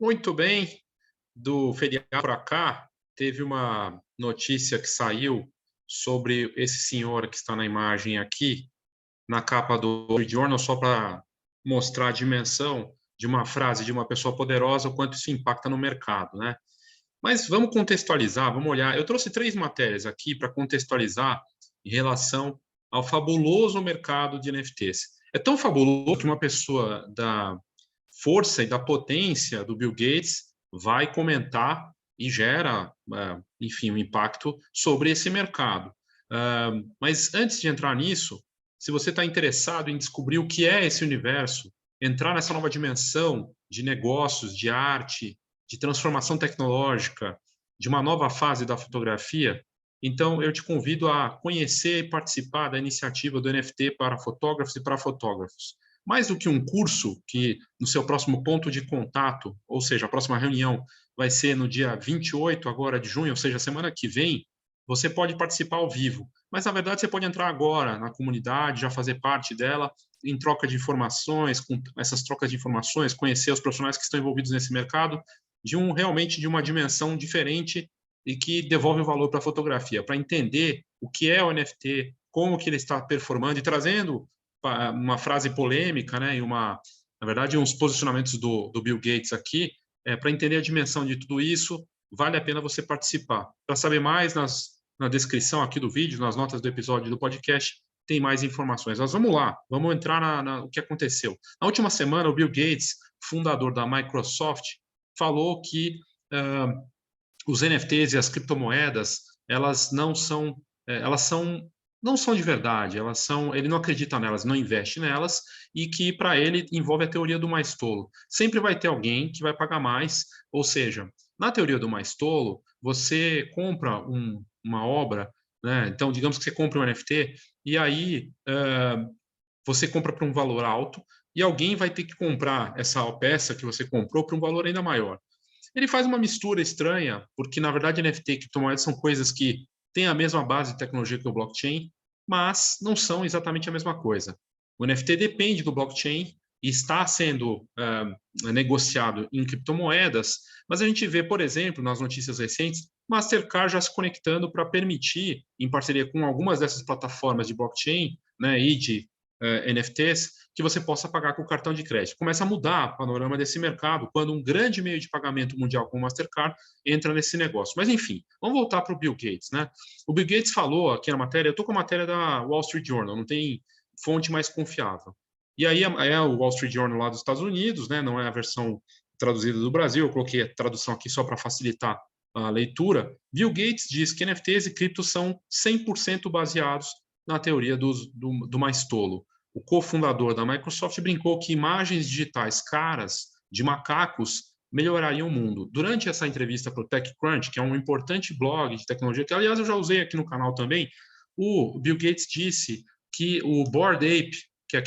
Muito bem, do feriado para cá, teve uma notícia que saiu sobre esse senhor que está na imagem aqui, na capa do Wall Street Journal, só para mostrar a dimensão de uma frase de uma pessoa poderosa, o quanto isso impacta no mercado, né? Mas vamos contextualizar, vamos olhar. Eu trouxe três matérias aqui para contextualizar em relação ao fabuloso mercado de NFTs. É tão fabuloso que uma pessoa da força e da potência do Bill Gates vai comentar e gera, enfim, um impacto sobre esse mercado. Mas antes de entrar nisso, se você está interessado em descobrir o que é esse universo, entrar nessa nova dimensão de negócios, de arte, de transformação tecnológica, de uma nova fase da fotografia, então eu te convido a conhecer e participar da iniciativa do NFT para fotógrafos e para fotógrafos. Mais do que um curso, que no seu próximo ponto de contato, ou seja, a próxima reunião vai ser no dia 28 agora de junho, ou seja, semana que vem, você pode participar ao vivo. Mas, na verdade, você pode entrar agora na comunidade, já fazer parte dela, em troca de informações, com essas trocas de informações, conhecer os profissionais que estão envolvidos nesse mercado, realmente de uma dimensão diferente e que devolve o valor para a fotografia, para entender o que é o NFT, como que ele está performando e trazendo uma frase polêmica, né, e na verdade, uns posicionamentos do Bill Gates aqui, para entender a dimensão de tudo isso, vale a pena você participar. Para saber mais, na descrição aqui do vídeo, nas notas do episódio do podcast, tem mais informações. Mas vamos lá, vamos entrar no que aconteceu. Na última semana, o Bill Gates, fundador da Microsoft, falou que os NFTs e as criptomoedas, elas não são, não são de verdade, ele não acredita nelas, não investe nelas, e que para ele envolve a teoria do mais tolo. Sempre vai ter alguém que vai pagar mais, ou seja, na teoria do mais tolo, você compra uma obra, né? Então, digamos que você compra um NFT, e aí você compra por um valor alto, e alguém vai ter que comprar essa peça que você comprou por um valor ainda maior. Ele faz uma mistura estranha, porque na verdade NFT e criptomoedas são coisas que têm a mesma base de tecnologia que o blockchain, mas não são exatamente a mesma coisa. O NFT depende do blockchain e está sendo negociado em criptomoedas, mas a gente vê, por exemplo, nas notícias recentes, Mastercard já se conectando para permitir, em parceria com algumas dessas plataformas de blockchain, né, e de NFTs, que você possa pagar com o cartão de crédito. Começa a mudar o panorama desse mercado quando um grande meio de pagamento mundial como o Mastercard entra nesse negócio. Mas, enfim, vamos voltar para o Bill Gates, né? O Bill Gates falou aqui na matéria, eu estou com a matéria da Wall Street Journal, não tem fonte mais confiável. E aí é o Wall Street Journal lá dos Estados Unidos, né? Não é a versão traduzida do Brasil, eu coloquei a tradução aqui só para facilitar a leitura. Bill Gates diz que NFTs e criptos são 100% baseados na teoria do mais tolo. O cofundador da Microsoft brincou que imagens digitais caras de macacos melhorariam o mundo. Durante essa entrevista para o TechCrunch, que é um importante blog de tecnologia, que aliás eu já usei aqui no canal também, o Bill Gates disse que o Bored Ape, que é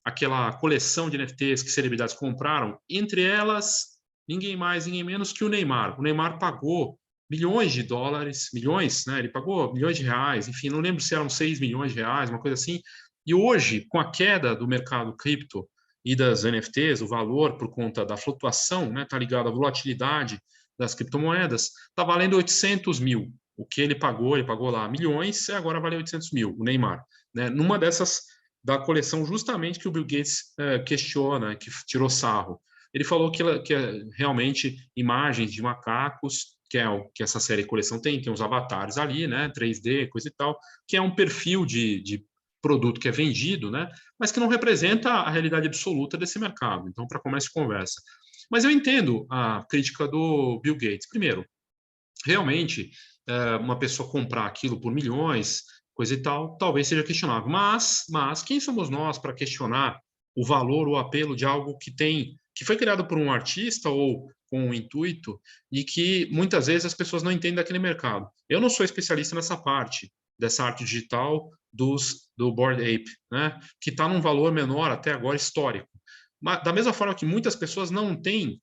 aquela coleção de NFTs que celebridades compraram, entre elas, ninguém mais, ninguém menos que o Neymar. O Neymar pagou milhões de dólares, milhões, né? Ele pagou milhões de reais, enfim, não lembro se eram 6 milhões de reais, uma coisa assim. E hoje, com a queda do mercado cripto e das NFTs, o valor por conta da flutuação, né, tá ligado à volatilidade das criptomoedas, está valendo 800 mil. O que ele pagou lá milhões, e agora vale 800 mil, o Neymar. Né? Numa dessas da coleção justamente que o Bill Gates questiona, que tirou sarro. Ele falou que realmente imagens de macacos, que é o que essa série coleção tem uns avatares ali, né, 3D, coisa e tal, que é um perfil de produto que é vendido, né, mas que não representa a realidade absoluta desse mercado. Então, para começo de conversa. Mas eu entendo a crítica do Bill Gates. Primeiro, realmente, uma pessoa comprar aquilo por milhões, coisa e tal, talvez seja questionável. Mas quem somos nós para questionar o valor, o apelo de algo que foi criado por um artista ou com um intuito e que muitas vezes as pessoas não entendem daquele mercado. Eu não sou especialista nessa parte dessa arte digital do Bored Ape, né, que está num valor menor até agora histórico. Mas, da mesma forma que muitas pessoas não têm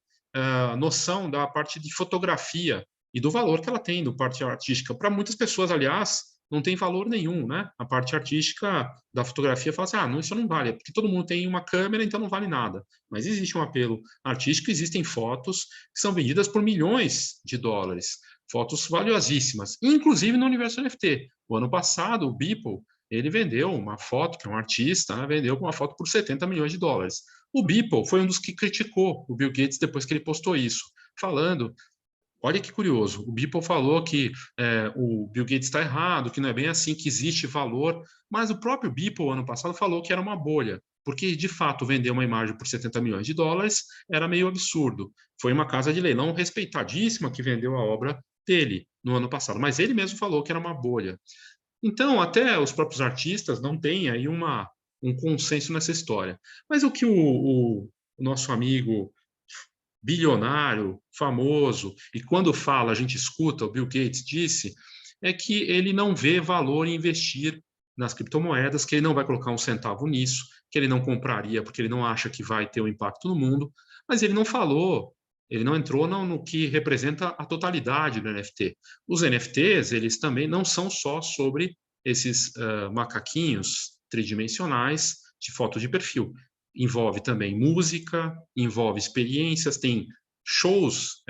noção da parte de fotografia e do valor que ela tem do parte artística. Para muitas pessoas, aliás, não tem valor nenhum, né? A parte artística da fotografia fala assim, não, isso não vale, porque todo mundo tem uma câmera, então não vale nada. Mas existe um apelo artístico, existem fotos que são vendidas por milhões de dólares, fotos valiosíssimas, inclusive no universo NFT. O ano passado, o Beeple, ele vendeu uma foto, que é um artista, né, vendeu uma foto por 70 milhões de dólares. O Beeple foi um dos que criticou o Bill Gates depois que ele postou isso, falando, olha que curioso, o Beeple falou que o Bill Gates está errado, que não é bem assim, que existe valor, mas o próprio Beeple, ano passado, falou que era uma bolha, porque, de fato, vender uma imagem por 70 milhões de dólares era meio absurdo. Foi uma casa de leilão respeitadíssima que vendeu a obra dele no ano passado, mas ele mesmo falou que era uma bolha. Então, até os próprios artistas não têm aí um consenso nessa história. Mas o que o nosso amigo bilionário, famoso, e quando fala, a gente escuta, o Bill Gates disse, é que ele não vê valor em investir nas criptomoedas, que ele não vai colocar um centavo nisso, que ele não compraria porque ele não acha que vai ter um impacto no mundo, mas ele não falou, ele não entrou no que representa a totalidade do NFT. Os NFTs, eles também não são só sobre esses macaquinhos tridimensionais de foto de perfil. Envolve também música, envolve experiências, tem shows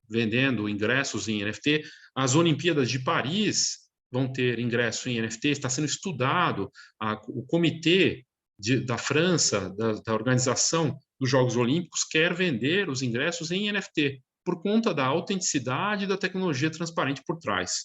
vendendo ingressos em NFT. As Olimpíadas de Paris vão ter ingresso em NFT, está sendo estudado. O comitê da França, da organização dos Jogos Olímpicos, quer vender os ingressos em NFT, por conta da autenticidade da tecnologia transparente por trás.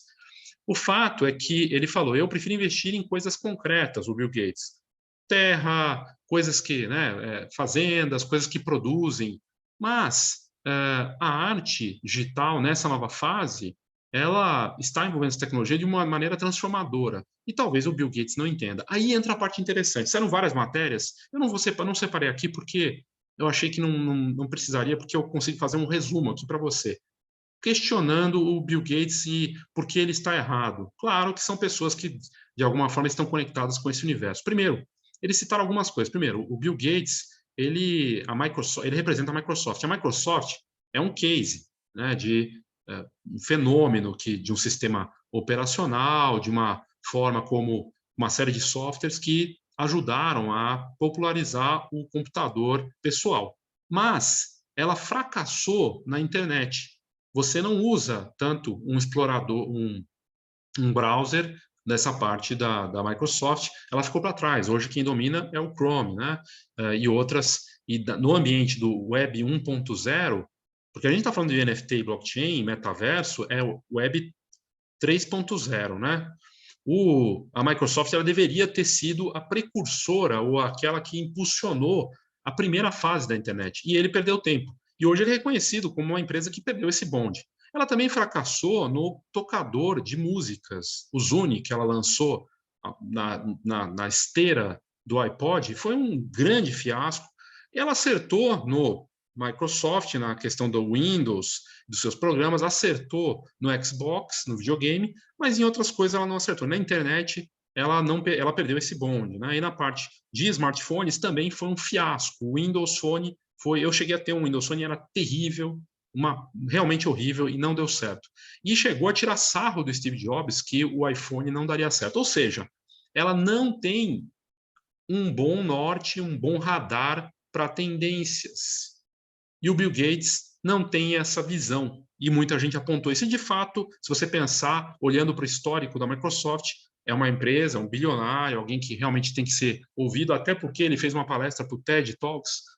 O fato é que ele falou, eu prefiro investir em coisas concretas, o Bill Gates. Terra, coisas que, né, fazendas, coisas que produzem. Mas a arte digital, nessa nova fase, ela está envolvendo essa tecnologia de uma maneira transformadora. E talvez o Bill Gates não entenda. Aí entra a parte interessante. Saíram várias matérias. Eu não separei aqui porque eu achei que não precisaria, porque eu consigo fazer um resumo aqui para você. Questionando o Bill Gates e por que ele está errado. Claro que são pessoas que, de alguma forma, estão conectadas com esse universo. Primeiro, eles citaram algumas coisas. Primeiro, o Bill Gates, ele representa a Microsoft. A Microsoft é um case, né, de um fenômeno de um sistema operacional, de uma forma como uma série de softwares que ajudaram a popularizar o computador pessoal. Mas ela fracassou na internet. Você não usa tanto um explorador, um browser dessa parte da Microsoft, ela ficou para trás. Hoje quem domina é o Chrome, né? E outras, no ambiente do Web 1.0, porque a gente está falando de NFT e blockchain, metaverso, é o Web 3.0, né? A Microsoft ela deveria ter sido a precursora ou aquela que impulsionou a primeira fase da internet, e ele perdeu tempo. E hoje ele é reconhecido como uma empresa que perdeu esse bonde. Ela também fracassou no tocador de músicas, o Zune, que ela lançou na esteira do iPod, foi um grande fiasco. Ela acertou no Microsoft, na questão do Windows, dos seus programas, acertou no Xbox, no videogame, mas em outras coisas ela não acertou. Na internet, ela perdeu esse bonde, né? E na parte de smartphones também foi um fiasco. O Windows Phone eu cheguei a ter um Windows Phone, era terrível, realmente horrível e não deu certo. E chegou a tirar sarro do Steve Jobs que o iPhone não daria certo. Ou seja, ela não tem um bom norte, um bom radar para tendências. E o Bill Gates não tem essa visão. E muita gente apontou isso. E, de fato, se você pensar, olhando para o histórico da Microsoft, é uma empresa, um bilionário, alguém que realmente tem que ser ouvido, até porque ele fez uma palestra para o TED Talks,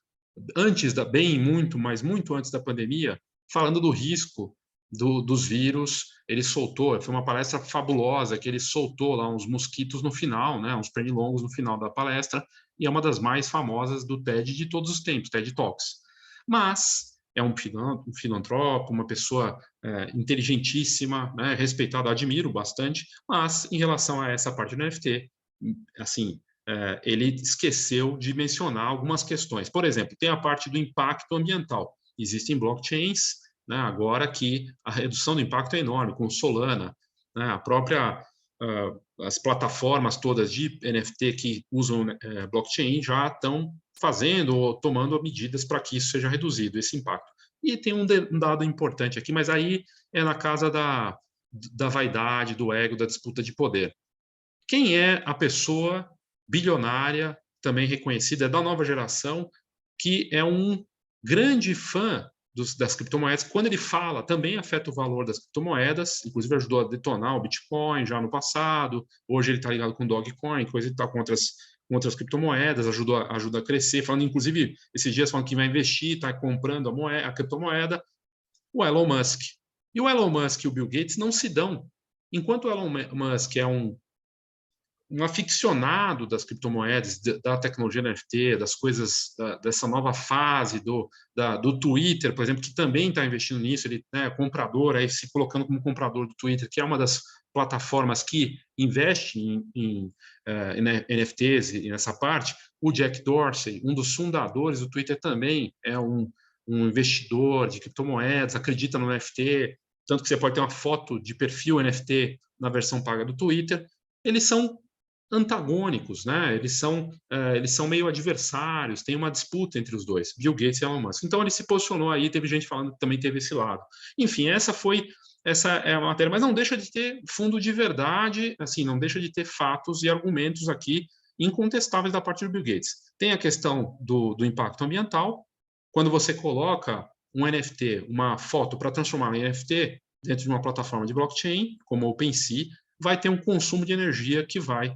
mas muito antes da pandemia, falando do risco dos vírus. Ele soltou, foi uma palestra fabulosa, que ele soltou lá uns mosquitos no final, né, uns pernilongos no final da palestra, e é uma das mais famosas do TED de todos os tempos, TED Talks. Mas é um filantropo, uma pessoa inteligentíssima, né, respeitada, admiro bastante, mas em relação a essa parte do NFT, assim, ele esqueceu de mencionar algumas questões. Por exemplo, tem a parte do impacto ambiental. Existem blockchains, né, agora que a redução do impacto é enorme, com Solana, né, as plataformas todas de NFT que usam blockchain já estão fazendo ou tomando medidas para que isso seja reduzido, esse impacto. E tem um dado importante aqui, mas aí é na casa da vaidade, do ego, da disputa de poder. Quem é a pessoa bilionária, também reconhecida, é da nova geração, que é um grande fã das criptomoedas? Quando ele fala, também afeta o valor das criptomoedas, inclusive ajudou a detonar o Bitcoin já no passado, hoje ele está ligado com o Dogecoin, coisa que está com outras criptomoedas, ajuda a crescer, falando, inclusive, esses dias falando que vai investir, está comprando a criptomoeda, o Elon Musk. E o Elon Musk e o Bill Gates não se dão. Enquanto o Elon Musk é um aficionado das criptomoedas, da tecnologia NFT, das coisas, dessa nova fase do Twitter, por exemplo, que também está investindo nisso, ele é comprador, aí se colocando como comprador do Twitter, que é uma das plataformas que investe em NFTs e nessa parte. O Jack Dorsey, um dos fundadores do Twitter, também é um investidor de criptomoedas, acredita no NFT, tanto que você pode ter uma foto de perfil NFT na versão paga do Twitter. Eles são antagônicos, né? Eles são meio adversários, tem uma disputa entre os dois, Bill Gates e Elon Musk. Então ele se posicionou aí, teve gente falando que também teve esse lado. Enfim, essa é a matéria, mas não deixa de ter fundo de verdade, assim, não deixa de ter fatos e argumentos aqui incontestáveis da parte do Bill Gates. Tem a questão do impacto ambiental. Quando você coloca um NFT, uma foto para transformar em NFT dentro de uma plataforma de blockchain, como o OpenSea, vai ter um consumo de energia que vai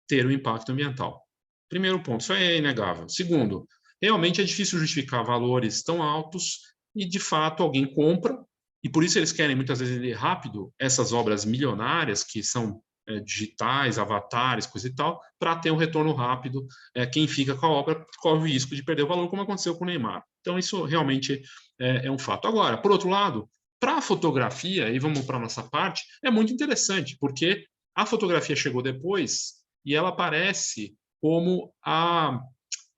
ter um impacto ambiental. Primeiro ponto, isso é inegável. Segundo, realmente é difícil justificar valores tão altos e, de fato, alguém compra, e por isso eles querem, muitas vezes, ler rápido essas obras milionárias, que são digitais, avatares, coisa e tal, para ter um retorno rápido. Quem fica com a obra corre o risco de perder o valor, como aconteceu com o Neymar. Então, isso realmente é um fato. Agora, por outro lado, para a fotografia, e vamos para a nossa parte, é muito interessante, porque a fotografia chegou depois e ela aparece como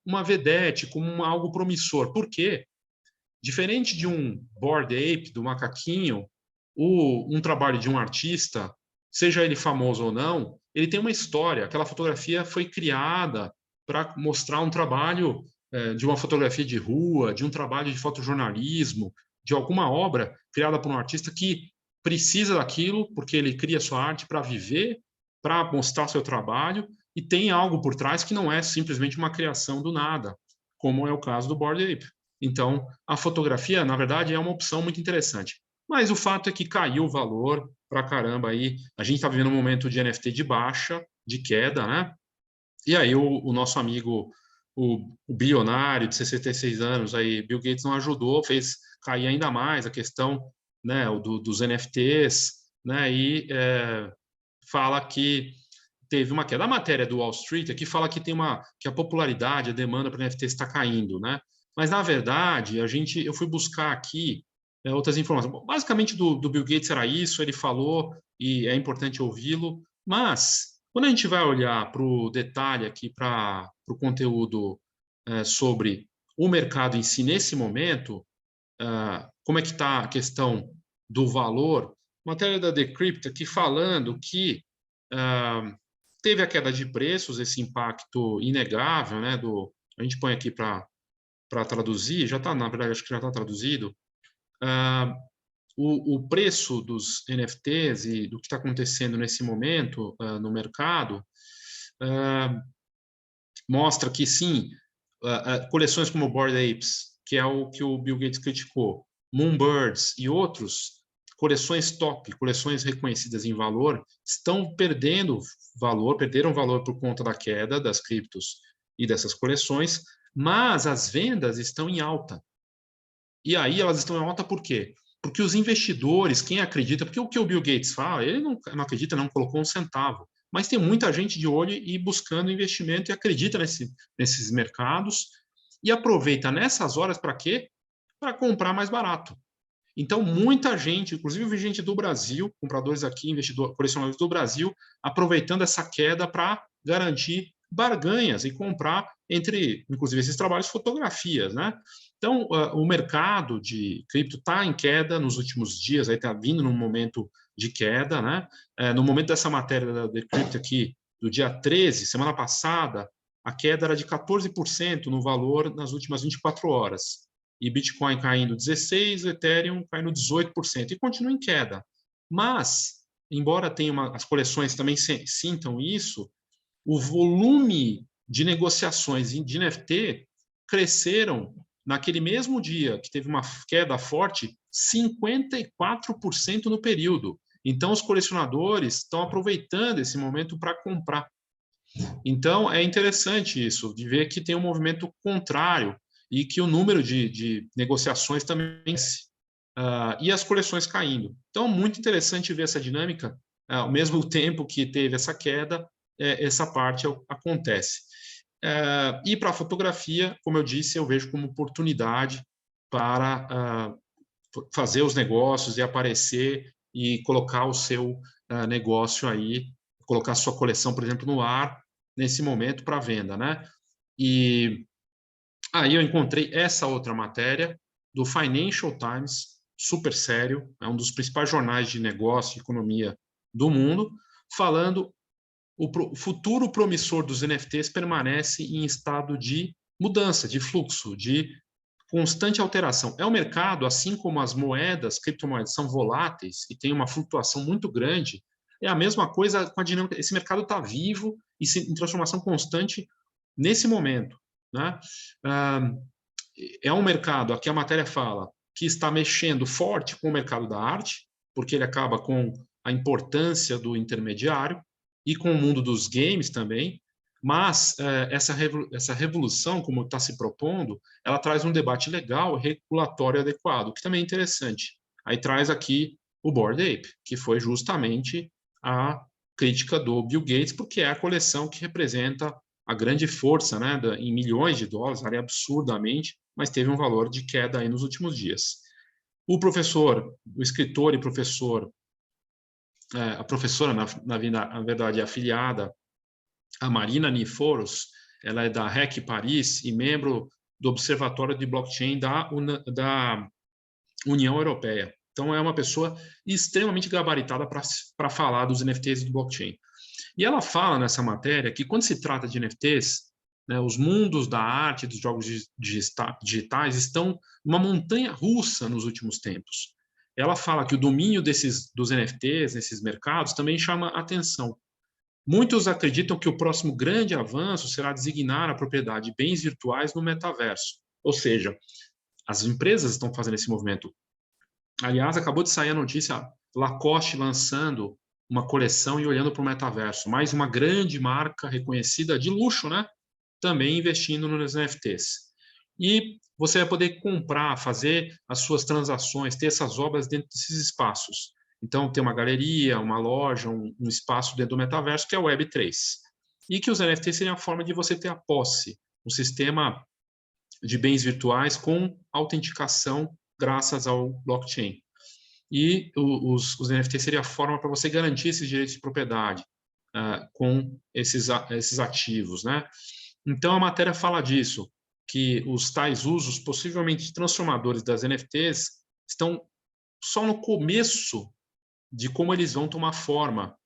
uma vedete, como algo promissor. Por quê? Diferente de um Bored Ape, do macaquinho, um trabalho de um artista, seja ele famoso ou não, ele tem uma história. Aquela fotografia foi criada para mostrar um trabalho de uma fotografia de rua, de um trabalho de fotojornalismo, de alguma obra criada por um artista que precisa daquilo, porque ele cria sua arte para viver, para mostrar seu trabalho, e tem algo por trás que não é simplesmente uma criação do nada, como é o caso do Bored Ape. Então, a fotografia, na verdade, é uma opção muito interessante. Mas o fato é que caiu o valor para caramba aí. A gente está vivendo um momento de NFT de baixa, de queda, né? E aí o nosso amigo, o bilionário de 66 anos, aí, Bill Gates, não ajudou, fez cair ainda mais a questão, né, dos NFTs, né? E fala que teve uma queda. A matéria do Wall Street aqui fala que que a popularidade, a demanda para NFT está caindo, né? Mas na verdade, eu fui buscar aqui outras informações. Basicamente do Bill Gates era isso, ele falou e é importante ouvi-lo. Mas quando a gente vai olhar para o detalhe aqui, para o conteúdo sobre o mercado em si nesse momento, como é que está a questão do valor? Matéria da Decrypt aqui falando que teve a queda de preços, esse impacto inegável, né? A gente põe aqui para traduzir, já está, na verdade, acho que já está traduzido. O preço dos NFTs e do que está acontecendo nesse momento no mercado mostra que, sim, coleções como Bored Apes, que é o que o Bill Gates criticou, Moonbirds e outros, coleções top, coleções reconhecidas em valor, estão perderam valor por conta da queda das criptos e dessas coleções, mas as vendas estão em alta. E aí elas estão em alta por quê? Porque os investidores, quem acredita, porque o que o Bill Gates fala, ele não acredita, não colocou um centavo, mas tem muita gente de olho e buscando investimento e acredita nesses mercados e aproveita nessas horas para quê? Para comprar mais barato. Então, muita gente, inclusive gente do Brasil, compradores aqui, investidores, colecionadores do Brasil, aproveitando essa queda para garantir barganhas e comprar inclusive, esses trabalhos, fotografias, né? Então, o mercado de cripto está em queda nos últimos dias, está vindo num momento de queda, né? No momento dessa matéria da Decrypt aqui, do dia 13, semana passada, a queda era de 14% no valor nas últimas 24 horas. E Bitcoin caindo 16%, Ethereum caindo 18%, e continua em queda. Mas, embora as coleções também sintam isso, o volume de negociações de NFT cresceram naquele mesmo dia, que teve uma queda forte, 54% no período. Então, os colecionadores estão aproveitando esse momento para comprar. Então, é interessante isso, de ver que tem um movimento contrário e que o número de negociações também e as coleções caindo. Então, muito interessante ver essa dinâmica, ao mesmo tempo que teve essa queda, essa parte acontece. E para a fotografia, como eu disse, eu vejo como oportunidade para fazer os negócios e aparecer e colocar o seu negócio aí, colocar sua coleção, por exemplo, no ar, nesse momento para venda, né? E aí eu encontrei essa outra matéria do Financial Times, super sério, é um dos principais jornais de negócio e economia do mundo, falando o futuro promissor dos NFTs permanece em estado de mudança, de fluxo, de constante alteração. É um mercado, assim como as moedas, criptomoedas são voláteis e tem uma flutuação muito grande, é a mesma coisa com a dinâmica. Esse mercado está vivo e em transformação constante nesse momento, né? É um mercado, aqui a matéria fala, que está mexendo forte com o mercado da arte, porque ele acaba com a importância do intermediário e com o mundo dos games também, mas essa revolução, como está se propondo, ela traz um debate legal, regulatório adequado, que também é interessante. Aí traz aqui o Bored Ape, que foi justamente a crítica do Bill Gates, porque é a coleção que representa a grande força, né, em milhões de dólares, ali absurdamente, mas teve um valor de queda aí nos últimos dias. O professor, o escritor e professor, a professora, na verdade, afiliada a Marina Niforos, ela é da REC Paris e membro do Observatório de Blockchain da União Europeia. Então, é uma pessoa extremamente gabaritada para falar dos NFTs e do blockchain. E ela fala nessa matéria que, quando se trata de NFTs, né, os mundos da arte, dos jogos digitais, estão uma montanha russa nos últimos tempos. Ela fala que o domínio dos NFTs nesses mercados também chama atenção. Muitos acreditam que o próximo grande avanço será designar a propriedade de bens virtuais no metaverso. Ou seja, as empresas estão fazendo esse movimento. Aliás, acabou de sair a notícia, Lacoste lançando uma coleção e olhando para o metaverso. Mais uma grande marca reconhecida de luxo, né? Também investindo nos NFTs. E você vai poder comprar, fazer as suas transações, ter essas obras dentro desses espaços. Então, tem uma galeria, uma loja, um espaço dentro do metaverso, que é o Web3. E que os NFTs seriam a forma de você ter a posse, um sistema de bens virtuais com autenticação graças ao blockchain. E os NFTs seriam a forma para você garantir esses direitos de propriedade com esses ativos, né? Então, a matéria fala disso, que os tais usos possivelmente transformadores das NFTs estão só no começo de como eles vão tomar forma,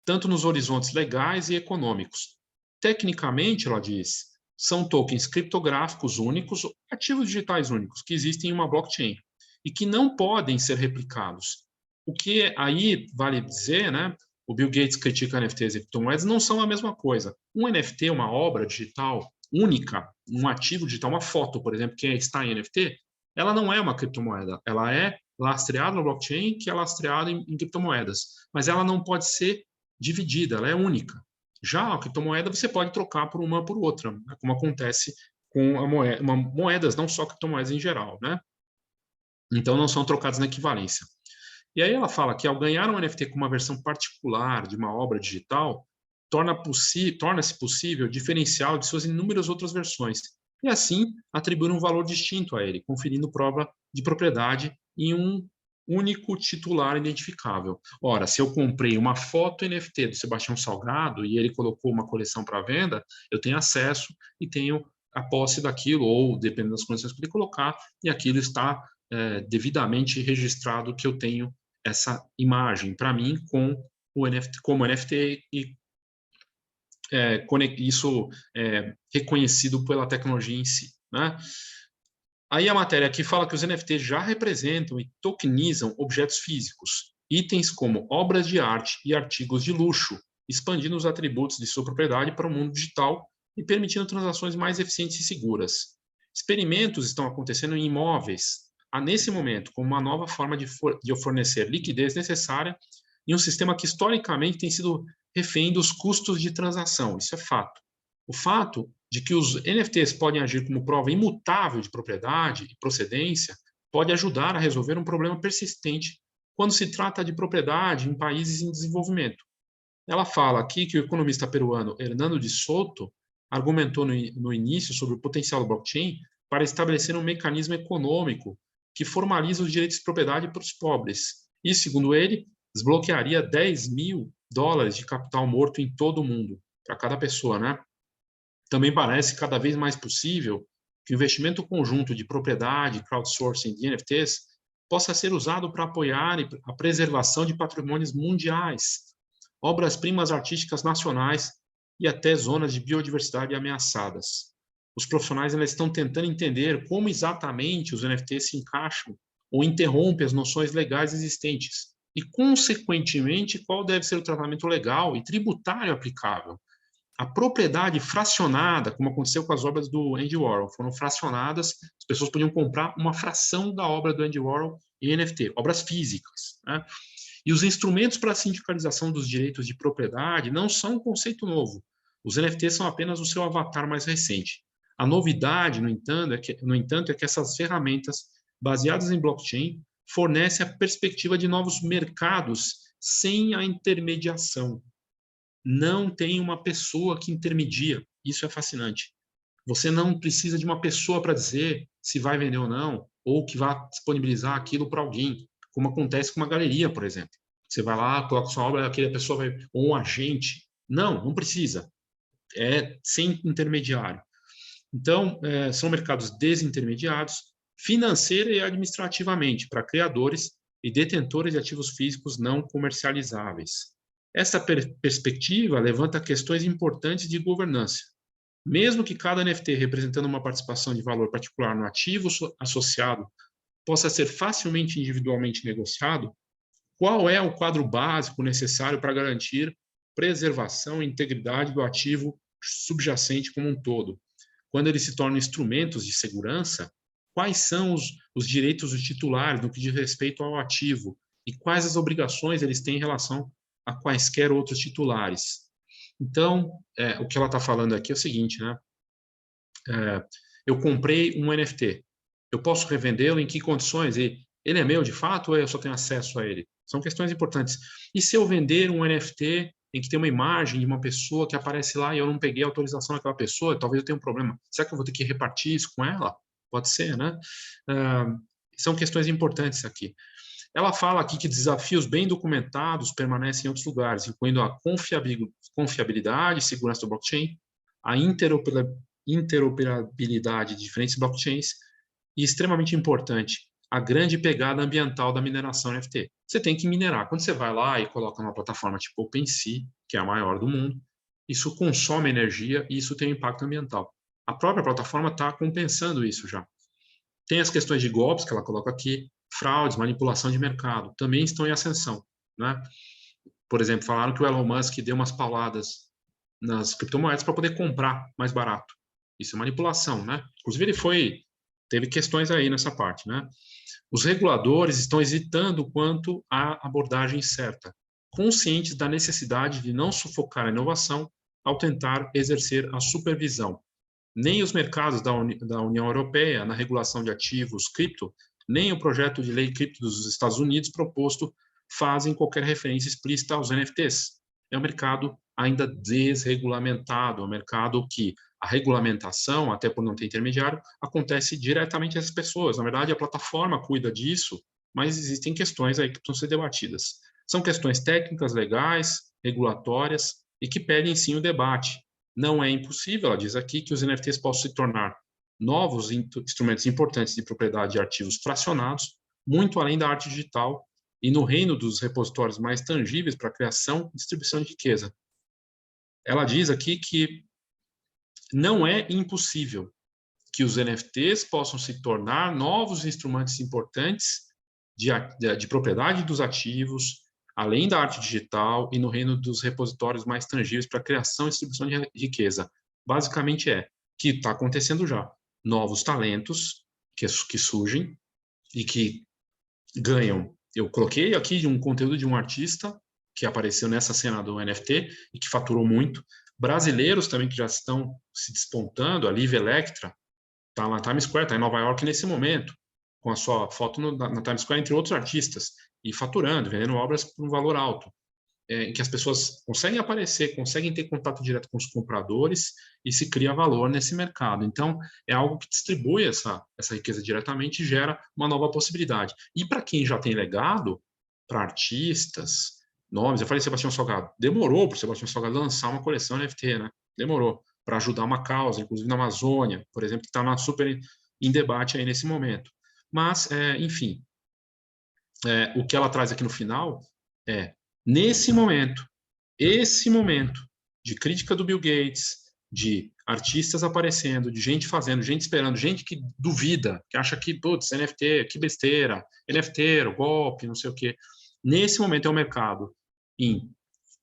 tanto nos horizontes legais e econômicos. Tecnicamente, ela diz, são tokens criptográficos únicos, ativos digitais únicos, que existem em uma blockchain e que não podem ser replicados. O que aí vale dizer, né? O Bill Gates critica NFTs e criptomoedas, não são a mesma coisa. Um NFT, uma obra digital única, um ativo digital, uma foto, por exemplo, que está em NFT, ela não é uma criptomoeda, ela é lastreada no blockchain, que é lastreada em criptomoedas, mas ela não pode ser dividida, ela é única. Já a criptomoeda você pode trocar por uma por outra, né, como acontece com moedas, não só criptomoedas em geral, né? Então não são trocadas na equivalência. E aí ela fala que ao ganhar um NFT com uma versão particular de uma obra digital, torna-se possível diferenciá-lo de suas inúmeras outras versões, e assim atribuir um valor distinto a ele, conferindo prova de propriedade em um único titular identificável. Ora, se eu comprei uma foto NFT do Sebastião Salgado e ele colocou uma coleção para venda, eu tenho acesso e tenho a posse daquilo, ou dependendo das condições que ele colocar, e aquilo está devidamente registrado que eu tenho essa imagem para mim com o NFT, como NFT e isso reconhecido pela tecnologia em si, né? Aí a matéria aqui fala que os NFTs já representam e tokenizam objetos físicos itens como obras de arte e artigos de luxo, expandindo os atributos de sua propriedade para o mundo digital e permitindo transações mais eficientes e seguras. Experimentos estão acontecendo em imóveis, nesse momento, como uma nova forma de fornecer liquidez necessária em um sistema que historicamente tem sido refém dos custos de transação. Isso é fato. O fato de que os NFTs podem agir como prova imutável de propriedade e procedência pode ajudar a resolver um problema persistente quando se trata de propriedade em países em desenvolvimento. Ela fala aqui que o economista peruano Hernando de Soto argumentou no início sobre o potencial do blockchain para estabelecer um mecanismo econômico que formaliza os direitos de propriedade para os pobres. E, segundo ele, desbloquearia 10 mil dólares de capital morto em todo o mundo, para cada pessoa, né? Também parece cada vez mais possível que o investimento conjunto de propriedade, crowdsourcing de NFTs possa ser usado para apoiar a preservação de patrimônios mundiais, obras-primas artísticas nacionais e até zonas de biodiversidade ameaçadas. Os profissionais ainda estão tentando entender como exatamente os NFTs se encaixam ou interrompem as noções legais existentes e, consequentemente, qual deve ser o tratamento legal e tributário aplicável. A propriedade fracionada, como aconteceu com as obras do Andy Warhol, foram fracionadas, as pessoas podiam comprar uma fração da obra do Andy Warhol em NFT, obras físicas, né? E os instrumentos para a sindicalização dos direitos de propriedade não são um conceito novo. Os NFTs são apenas o seu avatar mais recente. A novidade, no entanto, é que essas ferramentas baseadas em blockchain fornecem a perspectiva de novos mercados sem a intermediação. Não tem uma pessoa que intermedia. Isso é fascinante. Você não precisa de uma pessoa para dizer se vai vender ou não, ou que vai disponibilizar aquilo para alguém, como acontece com uma galeria, por exemplo. Você vai lá, coloca sua obra, aquela pessoa vai, ou um agente. Não, não precisa. É sem intermediário. Então, são mercados desintermediados, financeira e administrativamente, para criadores e detentores de ativos físicos não comercializáveis. Essa perspectiva levanta questões importantes de governança. Mesmo que cada NFT representando uma participação de valor particular no ativo associado possa ser facilmente individualmente negociado, qual é o quadro básico necessário para garantir preservação e integridade do ativo subjacente como um todo? Quando eles se tornam instrumentos de segurança, quais são os direitos dos titulares no que diz respeito ao ativo e quais as obrigações eles têm em relação a quaisquer outros titulares? Então, o que ela está falando aqui é o seguinte, né? Eu comprei um NFT, eu posso revendê-lo em que condições? Ele é meu de fato ou eu só tenho acesso a ele? São questões importantes. E se eu vender um NFT em que tem uma imagem de uma pessoa que aparece lá e eu não peguei a autorização daquela pessoa, talvez eu tenha um problema. Será que eu vou ter que repartir isso com ela? Pode ser, né? São questões importantes aqui. Ela fala aqui que desafios bem documentados permanecem em outros lugares, incluindo a confiabilidade e segurança do blockchain, a interoperabilidade de diferentes blockchains e, extremamente importante, a grande pegada ambiental da mineração NFT. Você tem que minerar. Quando você vai lá e coloca numa plataforma tipo OpenSea, que é a maior do mundo, isso consome energia e isso tem um impacto ambiental. A própria plataforma está compensando isso já. Tem as questões de golpes que ela coloca aqui, fraudes, manipulação de mercado, também estão em ascensão, né? Por exemplo, falaram que o Elon Musk deu umas pauladas nas criptomoedas para poder comprar mais barato. Isso é manipulação, né? Inclusive teve questões aí nessa parte, né? Os reguladores estão hesitando quanto à abordagem certa, conscientes da necessidade de não sufocar a inovação ao tentar exercer a supervisão. Nem os mercados da União Europeia na regulação de ativos cripto, nem o projeto de lei cripto dos Estados Unidos proposto fazem qualquer referência explícita aos NFTs. É um mercado ainda desregulamentado, é um mercado que a regulamentação, até por não ter intermediário, acontece diretamente às pessoas. Na verdade, a plataforma cuida disso, mas existem questões aí que precisam ser debatidas. São questões técnicas, legais, regulatórias e que pedem sim o debate. Não é impossível, ela diz aqui, que os NFTs possam se tornar novos instrumentos importantes de propriedade de arquivos fracionados, muito além da arte digital e no reino dos repositórios mais tangíveis para a criação e distribuição de riqueza. Ela diz aqui que não é impossível que os NFTs possam se tornar novos instrumentos importantes de propriedade dos ativos, além da arte digital e no reino dos repositórios mais tangíveis para criação e distribuição de riqueza. Basicamente que está acontecendo já. Novos talentos que surgem e que ganham. Eu coloquei aqui um conteúdo de um artista que apareceu nessa cena do NFT e que faturou muito. Brasileiros também que já estão se despontando. A Liv Electra está lá na Times Square, está em Nova York nesse momento, com a sua foto na Times Square, entre outros artistas, e faturando, vendendo obras por um valor alto, em que as pessoas conseguem aparecer, conseguem ter contato direto com os compradores e se cria valor nesse mercado. Então, é algo que distribui essa riqueza diretamente e gera uma nova possibilidade. E para quem já tem legado, para artistas, nomes, eu falei Sebastião Salgado, demorou para o Sebastião Salgado lançar uma coleção NFT, né? Demorou, para ajudar uma causa, inclusive na Amazônia, por exemplo, que está super em debate aí nesse momento. Mas, enfim, o que ela traz aqui no final nesse momento, esse momento de crítica do Bill Gates, de artistas aparecendo, de gente fazendo, gente esperando, gente que duvida, que acha que, putz, NFT, que besteira, NFT, golpe, não sei o quê. Nesse momento é o mercado em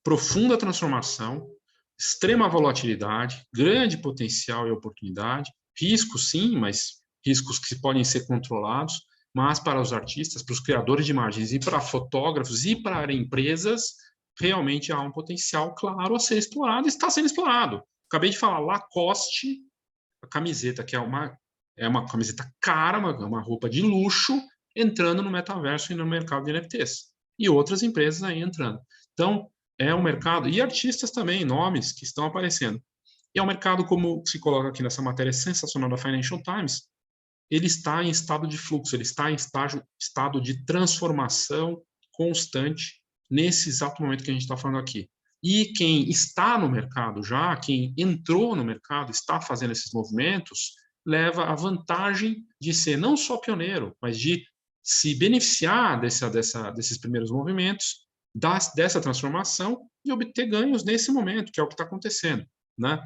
profunda transformação, extrema volatilidade, grande potencial e oportunidade, riscos sim, mas riscos que podem ser controlados, mas para os artistas, para os criadores de imagens e para fotógrafos e para empresas, realmente há um potencial claro a ser explorado e está sendo explorado. Acabei de falar, Lacoste, a camiseta que é uma camiseta cara, uma roupa de luxo, entrando no metaverso e no mercado de NFTs. E outras empresas aí entrando. Então, é um mercado, e artistas também, nomes que estão aparecendo. E é um mercado, como se coloca aqui nessa matéria sensacional da Financial Times, ele está em estado de fluxo, ele está em estado de transformação constante nesse exato momento que a gente está falando aqui. E quem está no mercado já, quem entrou no mercado, está fazendo esses movimentos, leva a vantagem de ser não só pioneiro, mas de se beneficiar desses primeiros movimentos, dessa transformação e obter ganhos nesse momento, que é o que está acontecendo, né?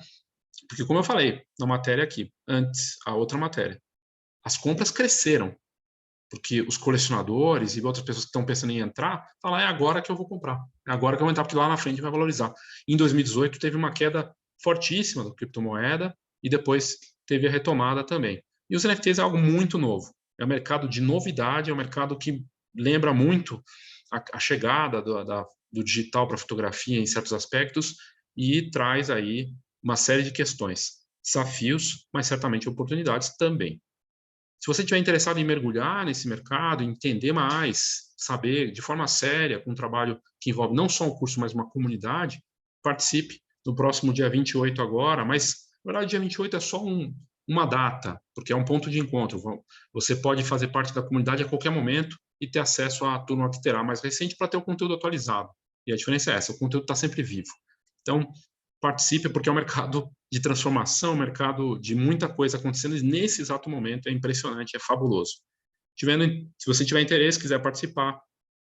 Porque, como eu falei na matéria aqui, antes, a outra matéria, as compras cresceram, porque os colecionadores e outras pessoas que estão pensando em entrar, falam, é agora que eu vou comprar, é agora que eu vou entrar, porque lá na frente vai valorizar. Em 2018, teve uma queda fortíssima da criptomoeda e depois teve a retomada também. E os NFTs é algo muito novo, é um mercado de novidade, é um mercado que lembra muito a chegada do digital para a fotografia em certos aspectos e traz aí uma série de questões, desafios, mas certamente oportunidades também. Se você estiver interessado em mergulhar nesse mercado, entender mais, saber de forma séria, com um trabalho que envolve não só um curso, mas uma comunidade, participe no próximo dia 28 agora, mas, na verdade, dia 28 é só uma data, porque é um ponto de encontro. Você pode fazer parte da comunidade a qualquer momento e ter acesso à turma que terá mais recente para ter o conteúdo atualizado. E a diferença é essa, o conteúdo está sempre vivo. Então, participe, porque é um mercado de transformação, um mercado de muita coisa acontecendo nesse exato momento, é impressionante, é fabuloso. Se você tiver interesse, quiser participar,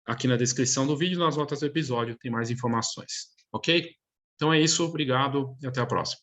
aqui na descrição do vídeo, nas notas do episódio, tem mais informações, ok? Então é isso, obrigado e até a próxima.